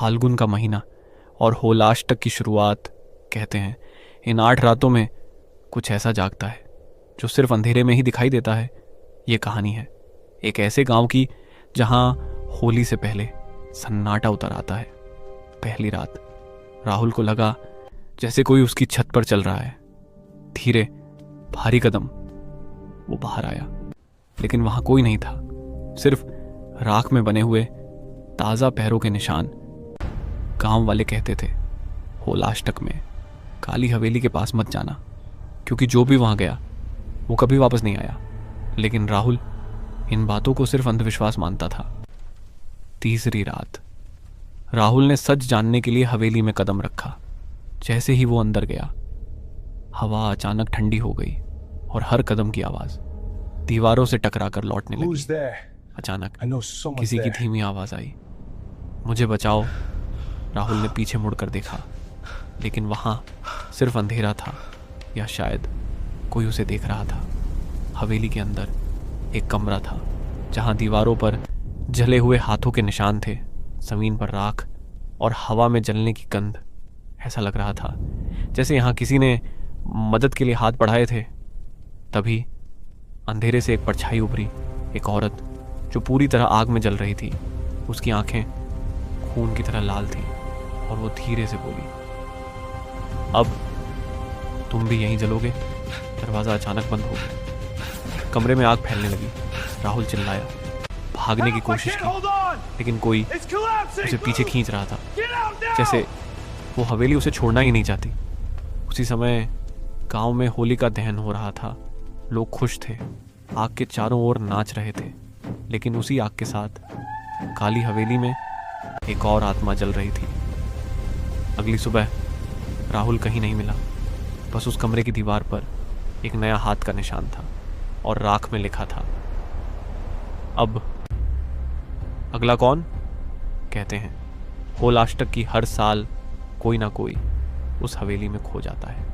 फाल्गुन का महीना और होलाष्टक की शुरुआत। कहते हैं इन 8 रातों में कुछ ऐसा जागता है जो सिर्फ अंधेरे में ही दिखाई देता है। ये कहानी है एक ऐसे गांव की जहां होली से पहले सन्नाटा उतर आता है। पहली रात राहुल को लगा जैसे कोई उसकी छत पर चल रहा है। धीरे भारी कदम वो बाहर आया, लेकिन वहां कोई नहीं था, सिर्फ राख में बने हुए ताज़ा पैरों के निशान। गांव वाले कहते थे होलाष्टक में काली हवेली के पास मत जाना, क्योंकि जो भी वहां गया वो कभी वापस नहीं आया। लेकिन राहुल इन बातों को सिर्फ अंधविश्वास मानता था। तीसरी रात राहुल ने सच जानने के लिए हवेली में कदम रखा। जैसे ही वो अंदर गया, हवा अचानक ठंडी हो गई और हर कदम की आवाज दीवारों से टकराकर लौटने लगी। अचानक किसी की धीमी आवाज आई, मुझे बचाओ। राहुल ने पीछे मुड़कर देखा, लेकिन वहां सिर्फ अंधेरा था, या शायद कोई उसे देख रहा था। हवेली के अंदर एक कमरा था जहां दीवारों पर जले हुए हाथों के निशान थे, जमीन पर राख और हवा में जलने की गंध। ऐसा लग रहा था जैसे यहाँ किसी ने मदद के लिए हाथ बढ़ाए थे। तभी अंधेरे से एक परछाई उभरी, एक औरत जो पूरी तरह आग में जल रही थी। उसकी आंखें खून की तरह लाल थी और वो धीरे से बोली, अब तुम भी यहीं जलोगे। दरवाज़ा अचानक बंद हो गया, कमरे में आग फैलने लगी। राहुल चिल्लाया, भागने की कोशिश की, लेकिन कोई उसे पीछे खींच रहा था, जैसे वो हवेली उसे छोड़ना ही नहीं चाहती। उसी समय गांव में होली का दहन हो रहा था। लोग खुश थे, आग के चारों ओर नाच रहे थे, लेकिन उसी आग के साथ काली हवेली में एक और आत्मा जल रही थी। अगली सुबह राहुल कहीं नहीं मिला, बस उस कमरे की दीवार पर एक नया हाथ का निशान था और राख में लिखा था, अब अगला कौन। कहते हैं होलाष्टक की हर साल कोई ना कोई उस हवेली में खो जाता है।